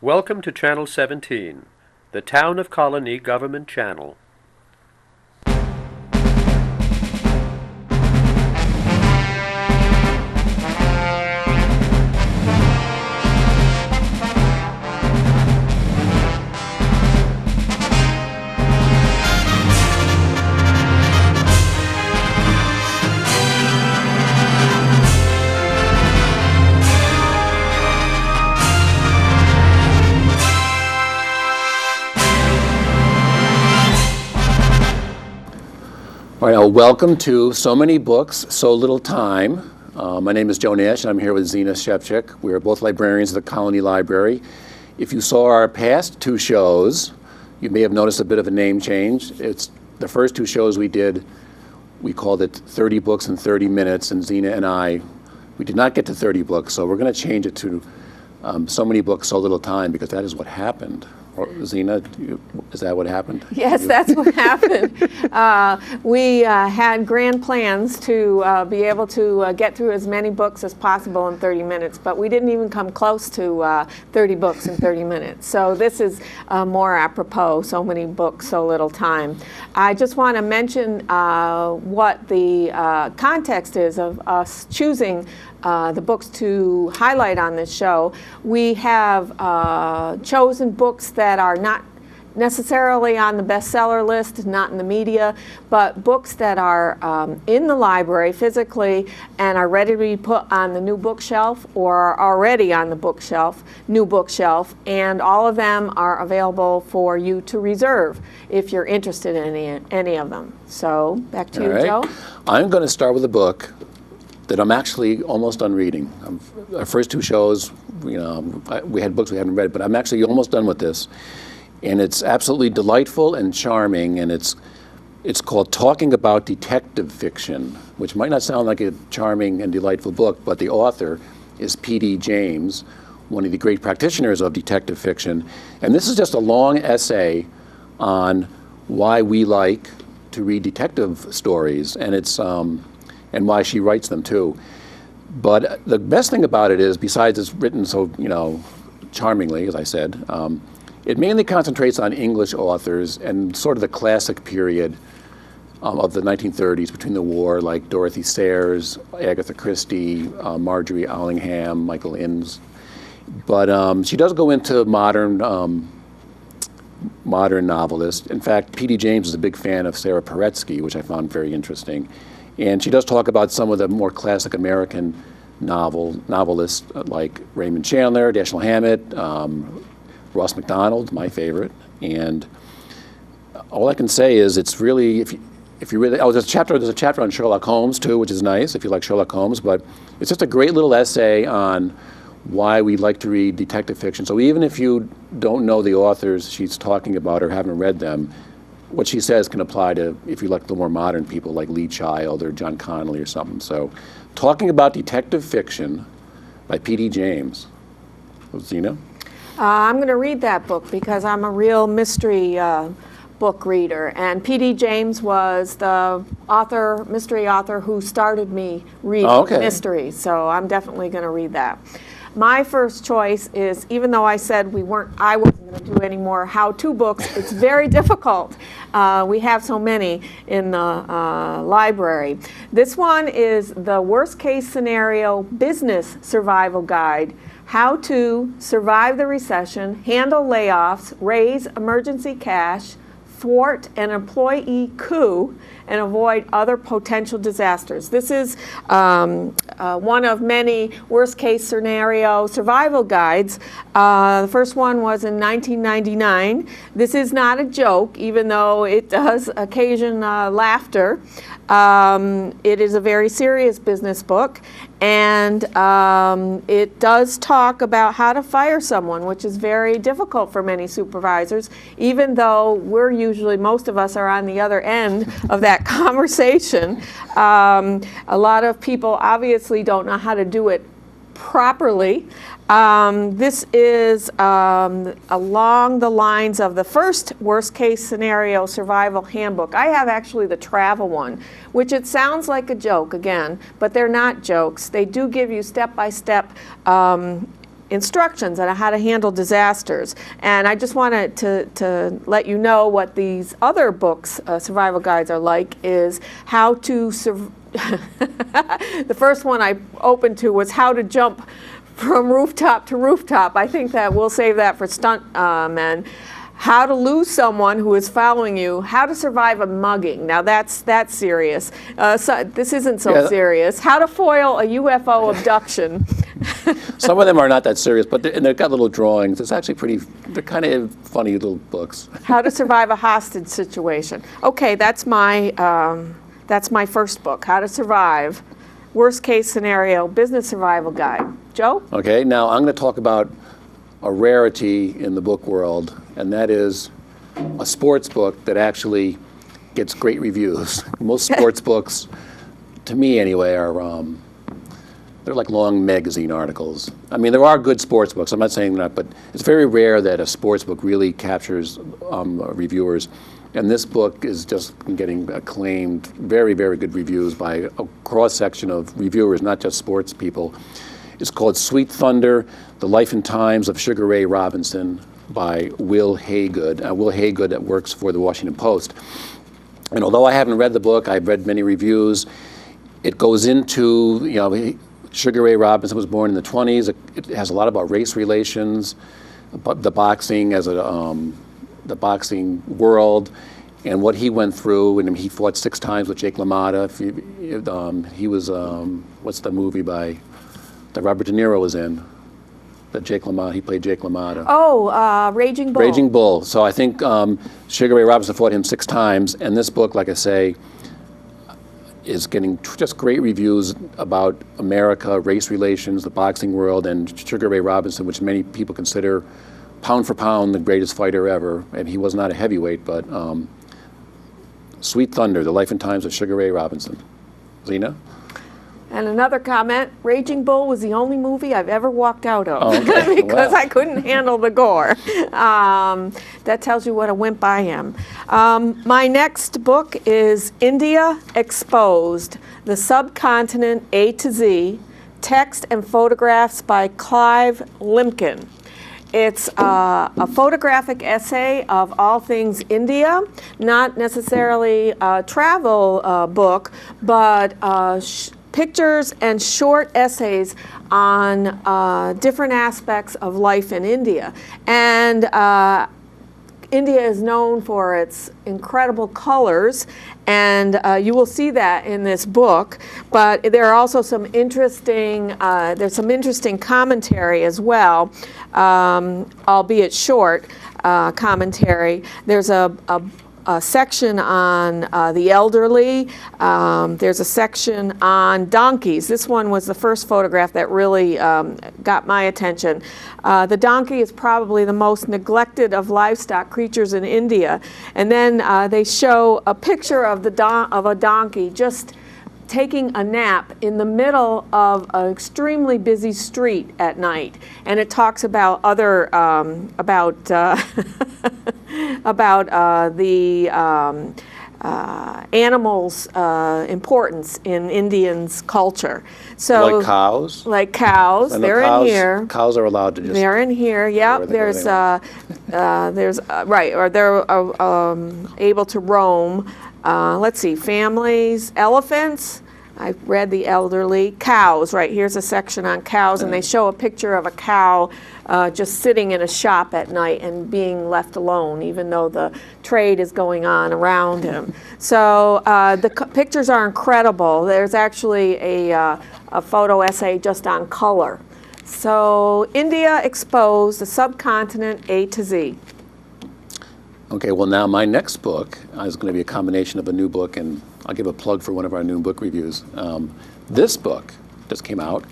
Welcome to Channel 17, the Town of Colonie Government Channel. All right, well, welcome to So Many Books, So Little Time. My name is Joe Nash, and I'm here with Zina, Shevchik. We are both librarians at the Colonie Library. If you saw our past two shows, you may have noticed a bit of a name change. It's the first two shows we did, we called it 30 Books in 30 Minutes, and Zina and I, we did not get to 30 books, so we're going to change it to So Many Books, So Little Time, because that is what happened. Zina, is that what happened? Yes, that's what happened. We had grand plans to be able to get through as many books as possible in 30 minutes, but we didn't even come close to 30 books in 30 minutes. So this is more apropos, So Many Books, So Little Time. I just want to mention what the context is of us choosing the books to highlight on this show. We have chosen books that are not necessarily on the bestseller list, not in the media, but books that are in the library physically and are ready to be put on the new bookshelf or are already on the bookshelf, new bookshelf, and all of them are available for you to reserve if you're interested in any of them. So back to you, Joe. I'm going to start with a book that I'm actually almost done reading. Our first two shows, we had books we hadn't read, but I'm actually almost done with this. And it's absolutely delightful and charming, and it's called Talking About Detective Fiction, which might not sound like a charming and delightful book, but the author is P.D. James, one of the great practitioners of detective fiction. And this is just a long essay on why we like to read detective stories, and it's and why she writes them too. But the best thing about it is, besides it's written so charmingly, as I said, it mainly concentrates on English authors and sort of the classic period of the 1930s between the war, like Dorothy Sayers, Agatha Christie, Marjorie Allingham, Michael Innes. But she does go into modern novelists. In fact, P.D. James is a big fan of Sarah Paretsky, which I found very interesting. And she does talk about some of the more classic American novelists like Raymond Chandler, Dashiell Hammett, Ross MacDonald, my favorite. And all I can say is it's really, if you really, there's a chapter on Sherlock Holmes too, which is nice if you like Sherlock Holmes, but it's just a great little essay on why we like to read detective fiction. So even if you don't know the authors she's talking about or haven't read them, what she says can apply to if you like the more modern people like Lee Child or John Connolly or something. So Talking About Detective Fiction by P.D. James. Zina? I'm going to read that book because I'm a real mystery book reader, and P.D. James was the mystery author who started me reading mysteries, so I'm definitely going to read that. My first choice is, even though I said I wasn't going to do any more how-to books, it's very difficult. We have so many in the library. This one is the Worst Case Scenario Business Survival Guide: How to Survive the Recession, Handle Layoffs, Raise Emergency Cash, Thwart an Employee Coup, and Avoid Other Potential Disasters. This is one of many worst-case scenario survival guides. The first one was in 1999. This is not a joke, even though it does occasion laughter. It is a very serious business book, and it does talk about how to fire someone, which is very difficult for many supervisors, even though most of us are on the other end of that conversation. A lot of people obviously don't know how to do it properly. This is along the lines of the first worst case scenario survival handbook. I have actually the travel one, which it sounds like a joke again, but they're not jokes. They do give you step-by-step instructions on how to handle disasters. And I just wanted to let you know what these other books, survival guides, are like, is how to the first one I opened to was how to jump from rooftop to rooftop. I think that we'll save that for stunt men. How to lose someone who is following you. How to survive a mugging. Now that's serious. So this isn't so serious. How to foil a UFO abduction. Some of them are not that serious, but they've got little drawings. It's actually they're kind of funny little books. How to survive a hostage situation. Okay, that's my first book, How to Survive. Worst case scenario, business survival guide. Joe? Okay, now I'm going to talk about a rarity in the book world, and that is a sports book that actually gets great reviews. Most sports books, to me anyway, are they're like long magazine articles. I mean, there are good sports books. I'm not saying that, but it's very rare that a sports book really captures reviewers. And this book is just getting acclaimed, very, very good reviews by a cross-section of reviewers, not just sports people. It's called Sweet Thunder, The Life and Times of Sugar Ray Robinson by Will Haygood. Will Haygood that works for the Washington Post. And although I haven't read the book, I've read many reviews. It goes into, Sugar Ray Robinson was born in the 20s. It has a lot about race relations, about the boxing the boxing world, and what he went through. And he fought 6 times with Jake LaMotta. He was, what's the movie that Robert De Niro was in? That Jake LaMotta, he played Jake LaMotta. Oh, Raging Bull. Raging Bull. So I think Sugar Ray Robinson fought him 6 times, and this book, like I say, is getting just great reviews about America, race relations, the boxing world, and Sugar Ray Robinson, which many people consider pound for pound the greatest fighter ever. And he was not a heavyweight, but Sweet Thunder, The Life and Times of Sugar Ray Robinson. Zina? And another comment, Raging Bull was the only movie I've ever walked out of because Wow. I couldn't handle the gore. That tells you what a wimp I am. My next book is India Exposed, The Subcontinent A to Z, Text and Photographs by Clive Limpkin. It's a photographic essay of all things India, not necessarily a travel book, but pictures and short essays on different aspects of life in India. And India is known for its incredible colors, and you will see that in this book. But there are also some interesting, commentary as well, albeit short commentary. There's a section on the elderly. There's a section on donkeys. This one was the first photograph that really got my attention. The donkey is probably the most neglected of livestock creatures in India. And then they show a picture of a donkey just taking a nap in the middle of an extremely busy street at night, and it talks about other the animals' importance in Indians' culture. So Like cows? Like cows, And they're in here. Cows are allowed to just... They're in here. Yep. There's right, or they're able to roam. Let's see, families, elephants. I read the elderly. Cows, right, here's a section on cows, and they show a picture of a cow just sitting in a shop at night and being left alone, even though the trade is going on around him. So the pictures are incredible. There's actually a photo essay just on color. So India Exposed, the Subcontinent A to Z. Okay, well now my next book is going to be a combination of a new book, and I'll give a plug for one of our new book reviews. This book just came out.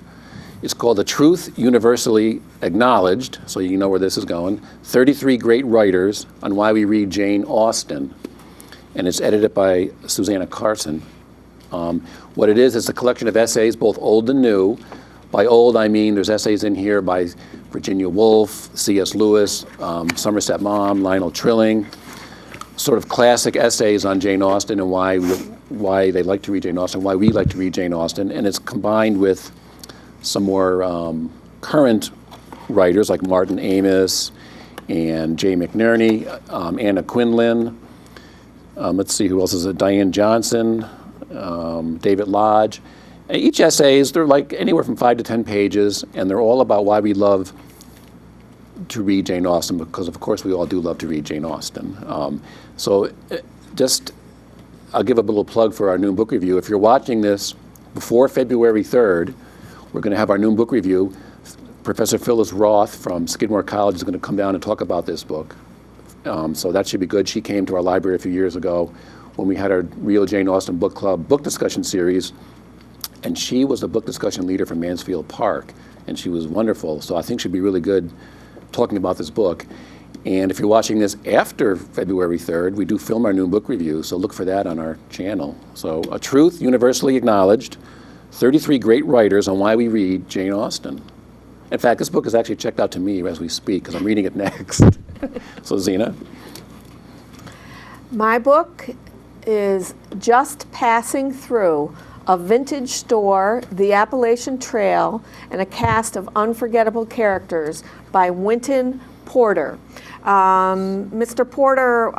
It's called The Truth Universally Acknowledged, so you know where this is going, 33 Great Writers on Why We Read Jane Austen. And it's edited by Susanna Carson. What it is, it's a collection of essays, both old and new. By old, I mean there's essays in here by Virginia Woolf, C.S. Lewis, Somerset Maugham, Lionel Trilling, sort of classic essays on Jane Austen and why they like to read Jane Austen, why we like to read Jane Austen, and it's combined with some more current writers like Martin Ames and Jay McNerney, Anna Quinlan. Let's see, who else is it? Diane Johnson, David Lodge. And each essays, they're like anywhere from 5 to 10 pages, and they're all about why we love to read Jane Austen, because of course we all do love to read Jane Austen. I'll give a little plug for our noon book review. If you're watching this before February 3rd, we're going to have our noon book review. Professor Phyllis Roth from Skidmore College is going to come down and talk about this book. So that should be good. She came to our library a few years ago when we had our Real Jane Austen Book Club book discussion series, and she was the book discussion leader for Mansfield Park, and she was wonderful. So I think she'd be really good talking about this book. And if you're watching this after February 3rd, we do film our noon book review, so look for that on our channel. So A Truth Universally Acknowledged, 33 Great Writers on Why We Read Jane Austen. In fact, this book is actually checked out to me as we speak, because I'm reading it next. So Zina? My book is Just Passing Through, a vintage store, the Appalachian Trail, and a cast of unforgettable characters by Winton Porter. Mr. Porter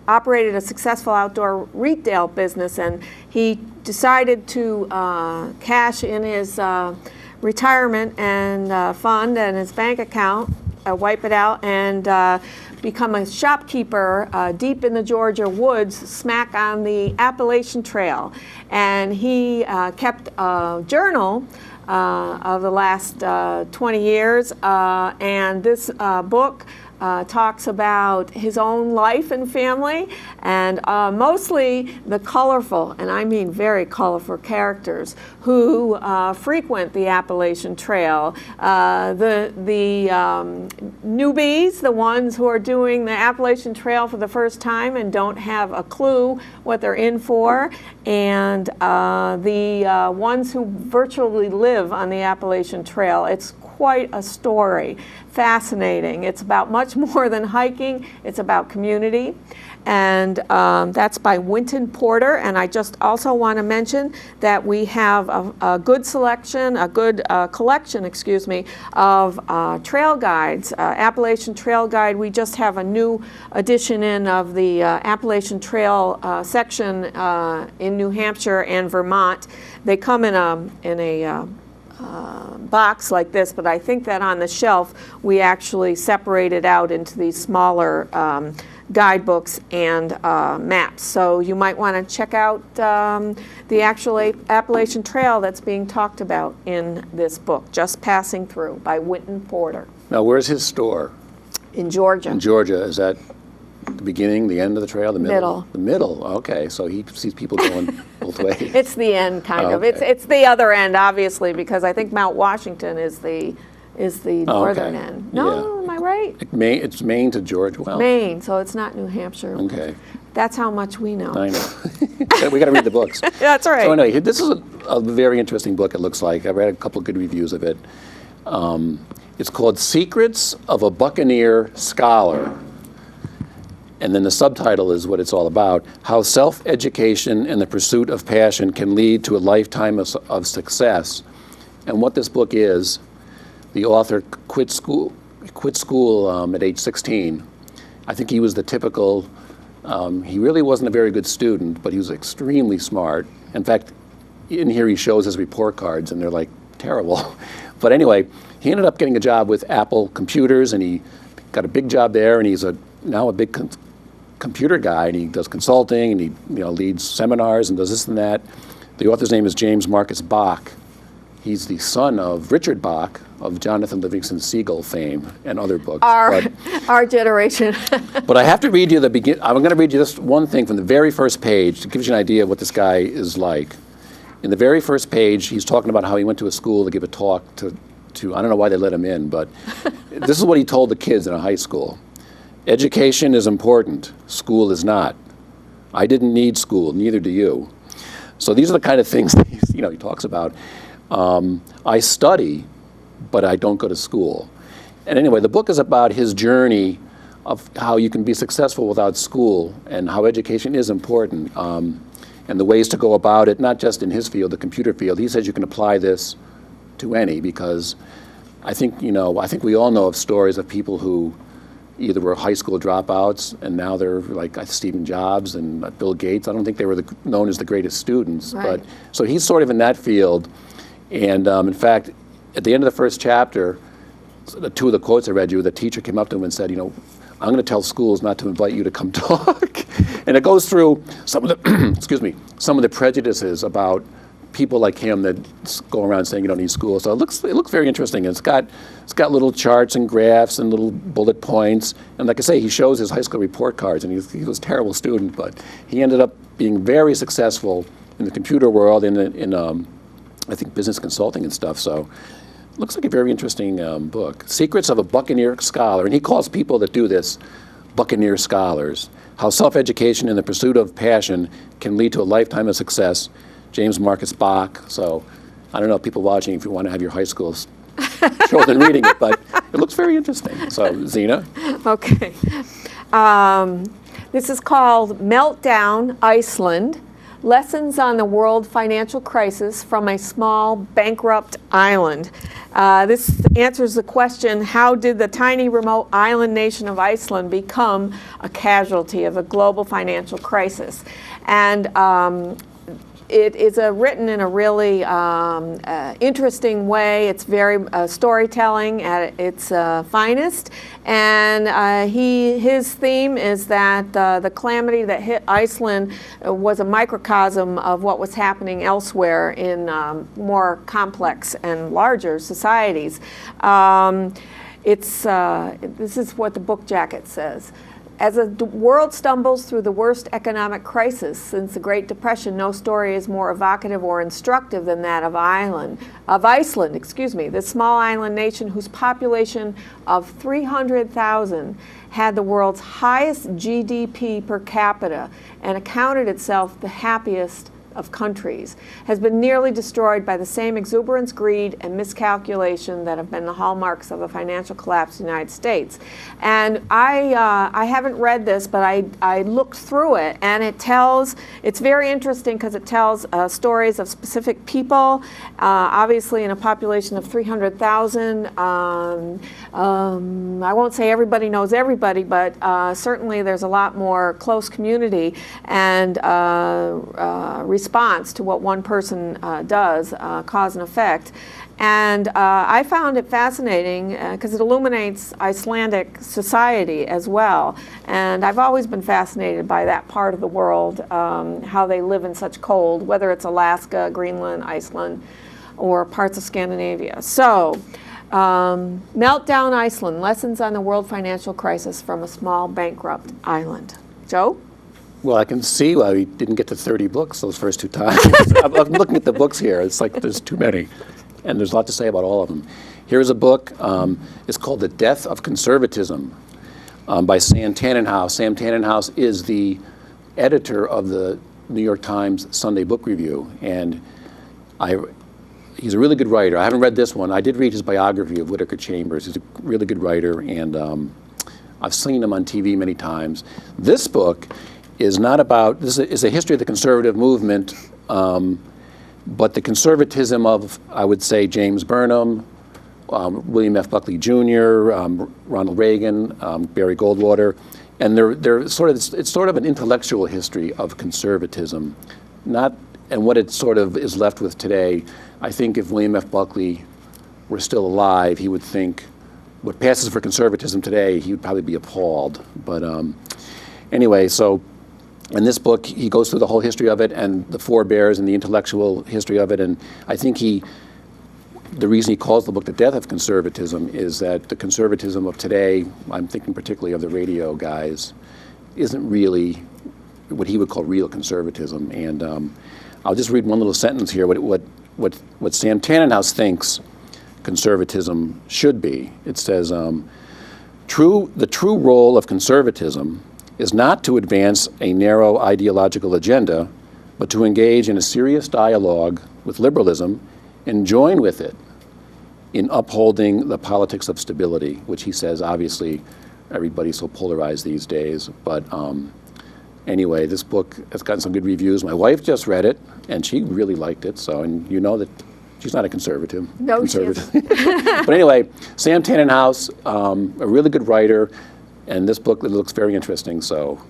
operated a successful outdoor retail business, and he decided to cash in his retirement and fund and his bank account, wipe it out, and become a shopkeeper deep in the Georgia woods, smack on the Appalachian Trail. And he kept a journal of the last 20 years, and this book talks about his own life and family, and mostly the colorful, and I mean very colorful characters who frequent the Appalachian Trail. The newbies, the ones who are doing the Appalachian Trail for the first time and don't have a clue what they're in for, and the ones who virtually live on the Appalachian Trail. It's quite a story. Fascinating. It's about much more than hiking. It's about community. And that's by Winton Porter. And I just also want to mention that we have a good selection, a good collection, excuse me, of trail guides. Appalachian Trail Guide. We just have a new edition in of the Appalachian Trail section in New Hampshire and Vermont. They come in a box like this, but I think that on the shelf we actually separated out into these smaller guidebooks and maps. So you might want to check out the actual Appalachian Trail that's being talked about in this book, Just Passing Through, by Winton Porter. Now, where's his store? In Georgia. In Georgia. Is that the beginning, the end of the trail, the middle? Middle. The middle, okay. So he sees people going both ways. It's the end, kind of. Okay. It's the other end, obviously, because I think Mount Washington is the northern end. No, am I right? It's Maine to Georgia. Well, Maine, so it's not New Hampshire. Okay. That's how much we know. I know. We got to read the books. That's right. So anyway, this is a very interesting book, it looks like. I read a couple of good reviews of it. It's called Secrets of a Buccaneer Scholar. And then the subtitle is what it's all about: How Self-Education and the Pursuit of Passion Can Lead to a Lifetime of Success. And what this book is, the author quit school at age 16. I think he was the typical, he really wasn't a very good student, but he was extremely smart. In fact, in here he shows his report cards, and they're like terrible. But anyway, he ended up getting a job with Apple Computers, and he got a big job there, and he's now a big computer guy, and he does consulting, and he leads seminars and does this and that. The author's name is James Marcus Bach. He's the son of Richard Bach of Jonathan Livingston Seagull fame and other books. Our generation. But I have to read you I'm going to read you just one thing from the very first page to give you an idea of what this guy is like. In the very first page, he's talking about how he went to a school to give a talk to I don't know why they let him in, but this is what he told the kids in a high school. Education is important. School is not. I didn't need school, neither do you. So these are the kind of things that he talks about. I study, but I don't go to school. And anyway, the book is about his journey of how you can be successful without school and how education is important, and the ways to go about it, not just in his field, the computer field. He says you can apply this to any, because I think we all know of stories of people who either were high school dropouts and now they're like Stephen Jobs and Bill Gates. I don't think they were known as the greatest students, right. but so he's sort of in that field. And in fact, at the end of the first chapter, two of the quotes I read you, the teacher came up to him and said, I'm going to tell schools not to invite you to come talk. And it goes through some of the, some of the prejudices about people like him that go around saying you don't need school. So it looks very interesting. It's got little charts and graphs and little bullet points. And like I say, he shows his high school report cards, and he was a terrible student, but he ended up being very successful in the computer world, in I think business consulting and stuff. So it looks like a very interesting book. Secrets of a Buccaneer Scholar, and he calls people that do this Buccaneer scholars. How self-education and the pursuit of passion can lead to a lifetime of success. James Marcus Bach. So I don't know, people watching, if you want to have your high school children reading it, but it looks very interesting. So, Zina? Okay. This is called Meltdown, Iceland, Lessons on the World Financial Crisis from a Small Bankrupt Island. This answers the question, how did the tiny remote island nation of Iceland become a casualty of a global financial crisis? And it is written in a really interesting way. It's very storytelling at its finest, and his theme is that the calamity that hit Iceland was a microcosm of what was happening elsewhere in more complex and larger societies. This is what the book jacket says. As the world stumbles through the worst economic crisis since the Great Depression, no story is more evocative or instructive than that of Iceland, this small island nation whose population of 300,000 had the world's highest GDP per capita and accounted itself the happiest of countries, has been nearly destroyed by the same exuberance, greed, and miscalculation that have been the hallmarks of the financial collapse of the United States. And I haven't read this, but I looked through it, and it's very interesting because it tells stories of specific people, obviously in a population of 300,000. I won't say everybody knows everybody, but certainly there's a lot more close community and response to what one person does, cause and effect. And I found it fascinating because it illuminates Icelandic society as well. And I've always been fascinated by that part of the world, how they live in such cold, whether it's Alaska, Greenland, Iceland, or parts of Scandinavia. So, Meltdown, Iceland, Lessons on the World Financial Crisis from a Small Bankrupt Island. Joe? Well, I can see why we didn't get to 30 books those first two times. I'm looking at the books here. It's like there's too many. And there's a lot to say about all of them. Here's a book. It's called The Death of Conservatism by Sam Tannenhouse. Sam Tannenhouse is the editor of the New York Times Sunday Book Review. And he's a really good writer. I haven't read this one. I did read his biography of Whittaker Chambers. He's a really good writer. And I've seen him on TV many times. This book is not about, this is a history of the conservative movement, but the conservatism of, I would say, James Burnham, William F. Buckley Jr., Ronald Reagan, Barry Goldwater, and it's sort of an intellectual history of conservatism, and what it sort of is left with today. I think if William F. Buckley were still alive, he would think what passes for conservatism today, he would probably be appalled. But anyway, so in this book, he goes through the whole history of it and the forebears and the intellectual history of it. And I think the reason he calls the book The Death of Conservatism is that the conservatism of today, I'm thinking particularly of the radio guys, isn't really what he would call real conservatism. And I'll just read one little sentence here, what Sam Tannenhouse thinks conservatism should be. It says, the true role of conservatism is not to advance a narrow ideological agenda, but to engage in a serious dialogue with liberalism and join with it in upholding the politics of stability, which he says, obviously, everybody's so polarized these days. But anyway, this book has gotten some good reviews. My wife just read it, and she really liked it. So, and you know that She's not a conservative. No, she isn't. But anyway, Sam Tannenhouse, a really good writer, and this book looks very interesting. So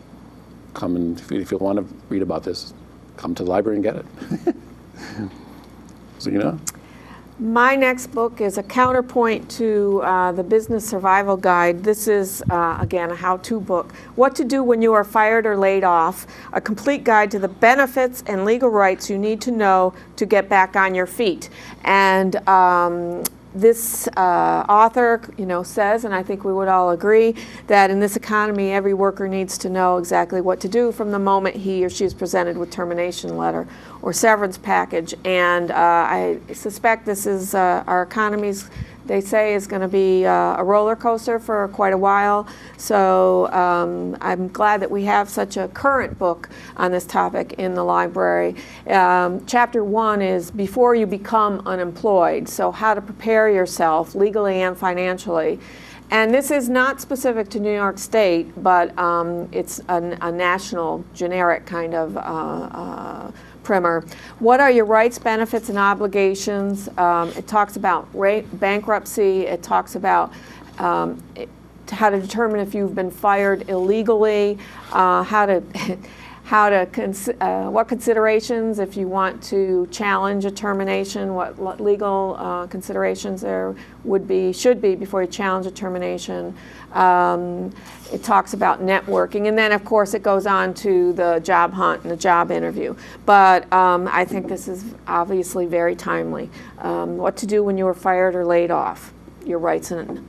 come and if you want to read about this, come to the library and get it. Zina? My next book is a counterpoint to the Business Survival Guide. This is, again, a how-to book. What to do when you are fired or laid off, a complete guide to the benefits and legal rights you need to know to get back on your feet. And this author, says, and I think we would all agree, that in this economy, every worker needs to know exactly what to do from the moment he or she is presented with termination letter or severance package. And I suspect this is our economy's, they say, is going to be a roller coaster for quite a while. So I'm glad that we have such a current book on this topic in the library. Chapter 1 is Before You Become Unemployed, so how to prepare yourself legally and financially. And this is not specific to New York State, but it's a national, generic kind of primer. What are your rights, benefits, and obligations? It talks about bankruptcy. It talks about how to determine if you've been fired illegally, what considerations if you want to challenge a termination, what legal considerations there should be before you challenge a termination. It talks about networking, and then of course it goes on to the job hunt and the job interview. But I think this is obviously very timely. What to do when you are fired or laid off, your rights and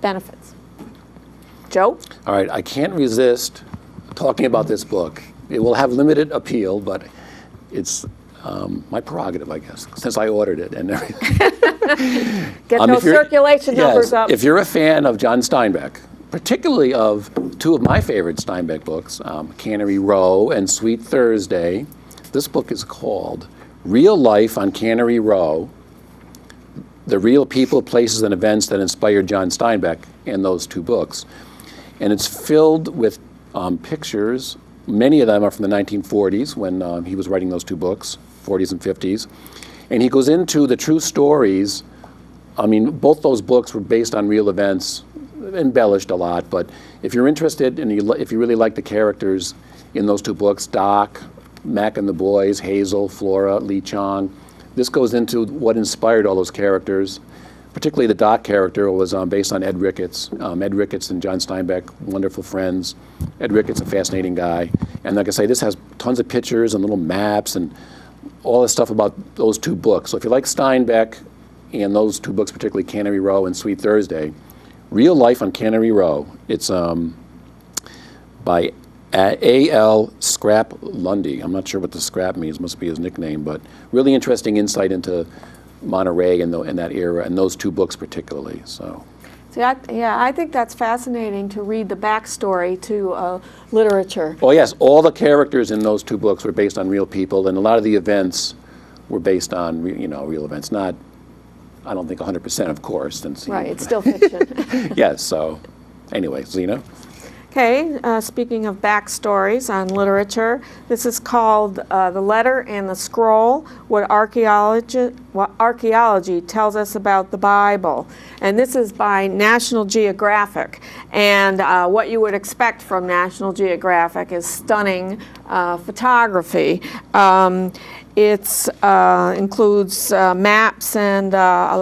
benefits. Joe? All right, I can't resist talking about this book. It will have limited appeal, but it's my prerogative, I guess, since I ordered it and everything. Get those circulation numbers up. If you're a fan of John Steinbeck, particularly of two of my favorite Steinbeck books, Cannery Row and Sweet Thursday, this book is called Real Life on Cannery Row, the real people, places, and events that inspired John Steinbeck in those two books. And it's filled with pictures. Many of them are from the 1940s when he was writing those two books, 40s and 50s. And he goes into the true stories. I mean, both those books were based on real events, embellished a lot, but if you're interested and if you really like the characters in those two books, Doc, Mac and the Boys, Hazel, Flora, Lee Chong, this goes into what inspired all those characters. Particularly the Doc character was based on Ed Ricketts. Ed Ricketts and John Steinbeck, wonderful friends. Ed Ricketts, a fascinating guy. And like I say, this has tons of pictures and little maps and all this stuff about those two books. So if you like Steinbeck and those two books, particularly Cannery Row and Sweet Thursday, Real Life on Cannery Row. It's by A.L. Scrap Lundy. I'm not sure what the Scrap means, must be his nickname, but really interesting insight into Monterey and that era, and those two books particularly. So, I think that's fascinating to read the backstory to literature. Oh yes, all the characters in those two books were based on real people, and a lot of the events were based on real events. Not, I don't think 100%, of course. Since right, it's still fiction. Yes. So, anyway, Zina. Okay, speaking of backstories on literature, this is called The Letter and the Scroll, what archaeology tells us about the Bible. And this is by National Geographic. And what you would expect from National Geographic is stunning photography. It includes maps and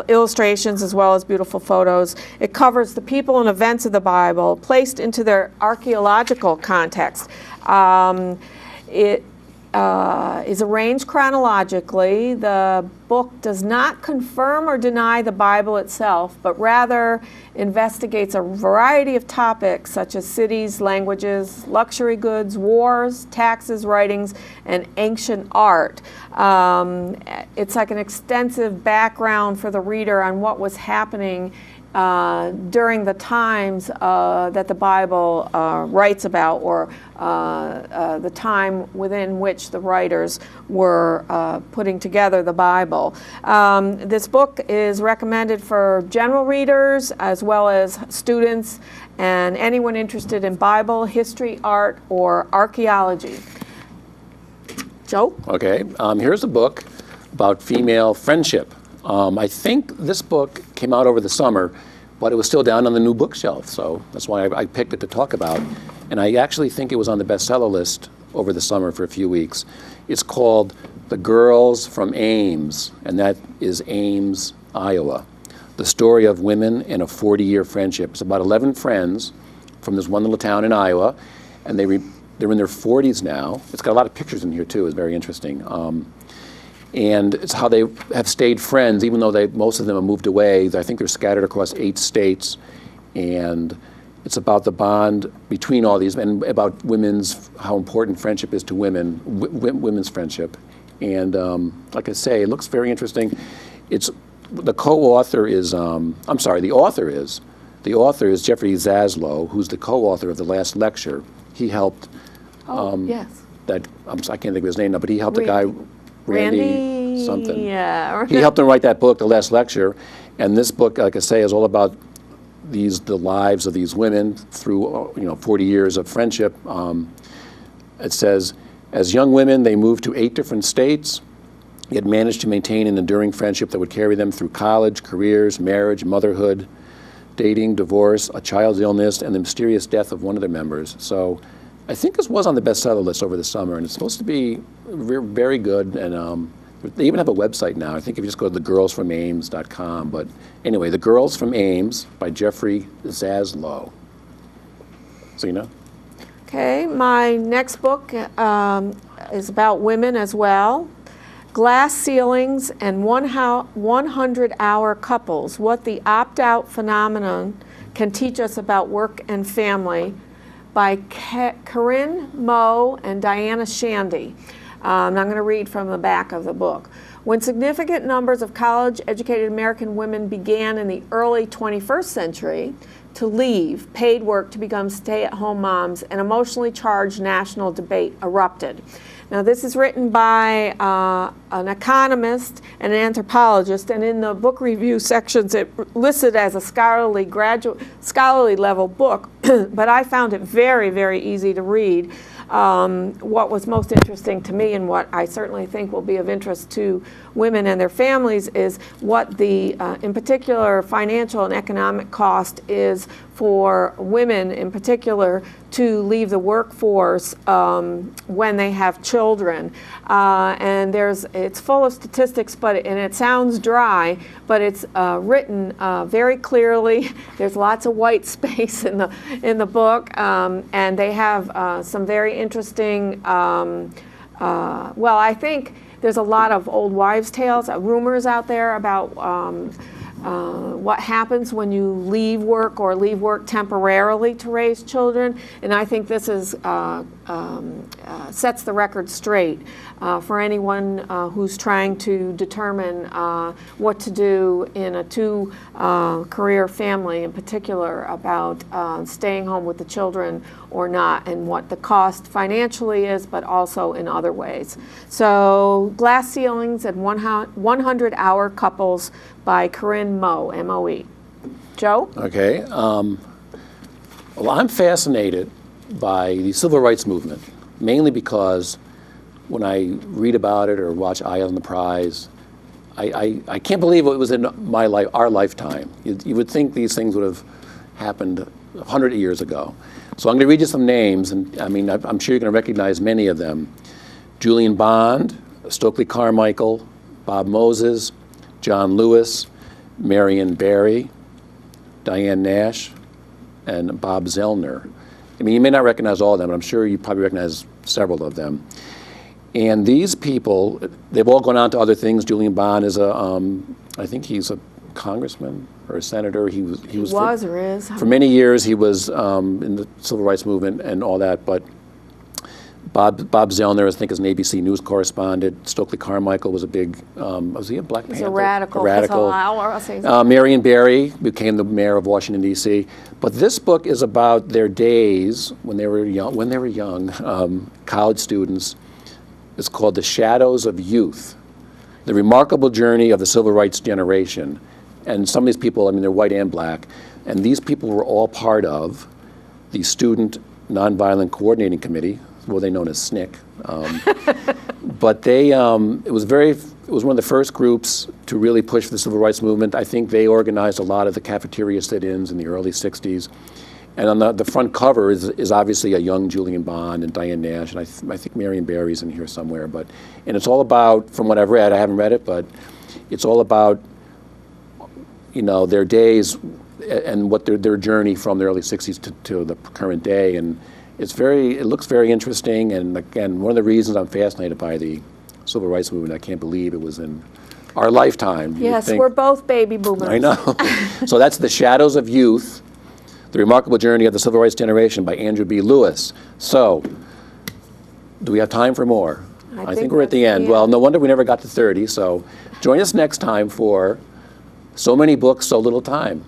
illustrations as well as beautiful photos. It covers the people and events of the Bible placed into their archaeological context. It is arranged chronologically. The book does not confirm or deny the Bible itself, but rather investigates a variety of topics such as cities, languages, luxury goods, wars, taxes, writings, and ancient art. It's like an extensive background for the reader on what was happening during the times that the Bible writes about, or the time within which the writers were putting together the Bible. This book is recommended for general readers as well as students and anyone interested in Bible, history, art, or archaeology. Joe? Okay, here's a book about female friendship. I think this book came out over the summer, but it was still down on the new bookshelf, so that's why I picked it to talk about. And I actually think it was on the bestseller list over the summer for a few weeks. It's called The Girls from Ames, and that is Ames, Iowa. The story of women in a 40-year friendship. It's about 11 friends from this one little town in Iowa, and they're in their 40s now. It's got a lot of pictures in here too. It's very interesting. And it's how they have stayed friends, even though most of them have moved away. I think they're scattered across 8 states, and it's about the bond between all these, and about how important friendship is to women, women's friendship. And like I say, it looks very interesting. The author is Jeffrey Zaslow, who's the co-author of the last lecture. He helped. Yes. I can't think of his name now, but he helped a guy. Randy something. Yeah. He helped him write that book, The Last Lecture, and this book, like I say, is all about the lives of these women through 40 years of friendship. It says, as young women, they moved to 8 different states, yet managed to maintain an enduring friendship that would carry them through college, careers, marriage, motherhood, dating, divorce, a child's illness, and the mysterious death of one of their members. So I think this was on the bestseller list over the summer, and it's supposed to be very good. And they even have a website now. I think if you just go to thegirlsfromames.com. But anyway, The Girls from Ames by Jeffrey Zaslow. Zina? Okay, my next book is about women as well. Glass Ceilings and 100-Hour Couples, What the Opt-Out Phenomenon Can Teach Us About Work and Family, by Corinne Moe and Diana Shandy. And I'm going to read from the back of the book. When significant numbers of college-educated American women began in the early 21st century to leave paid work to become stay-at-home moms, an emotionally charged national debate erupted. Now, this is written by an economist and an anthropologist, and in the book review sections, it listed as a scholarly level book, but I found it very, very easy to read. What was most interesting to me, and what I certainly think will be of interest to women and their families, is what the, in particular, financial and economic cost is for women in particular to leave the workforce when they have children. And it's full of statistics, and it sounds dry, but it's written very clearly. There's lots of white space in the book, and they have some very interesting, I think there's a lot of old wives' tales, rumors out there about what happens when you leave work or leave work temporarily to raise children, and I think this is sets the record straight for anyone who's trying to determine what to do in a two-career family, in particular about staying home with the children or not, and what the cost financially is, but also in other ways. So, Glass Ceilings and 100-Hour Couples by Corinne Moe, M-O-E. Joe? Okay. Well, I'm fascinated by the civil rights movement, mainly because when I read about it or watch Eye on the Prize, I can't believe it was in our lifetime. You would think these things would have happened 100 years ago. So I'm going to read you some names, and I mean, I'm sure you're going to recognize many of them. Julian Bond, Stokely Carmichael, Bob Moses, John Lewis, Marion Barry, Diane Nash, and Bob Zellner. I mean, you may not recognize all of them, but I'm sure you probably recognize several of them. And these people, they've all gone on to other things. Julian Bond is I think he's a congressman or a senator. He was or is. For many years, he was in the civil rights movement and all that, but Bob Zellner, I think, is an ABC News correspondent. Stokely Carmichael was a big, was he a Black Panther? He's a radical. Marion Barry became the mayor of Washington, D.C. But this book is about their days when they were young, college students. It's called The Shadows of Youth, the remarkable journey of the civil rights generation. And some of these people, I mean, they're white and black, and these people were all part of the Student Nonviolent Coordinating Committee, well, they known as SNCC. But they, it was one of the first groups to really push for the civil rights movement. I think they organized a lot of the cafeteria sit-ins in the early 60s. And on the front cover is obviously a young Julian Bond and Diane Nash, and I think Marion Barry's in here somewhere. And it's all about, from what I've read, I haven't read it, but it's all about, you know, their days and what their journey from the early 60s to the current day. And it looks very interesting. And again, one of the reasons I'm fascinated by the civil rights movement, I can't believe it was in our lifetime. Yes, we're both baby boomers. I know. So that's The Shadows of Youth, The Remarkable Journey of the Civil Rights Generation by Andrew B. Lewis. So, do we have time for more? I think we're at the end. Well, no wonder we never got to 30. So, join us next time for So Many Books, So Little Time.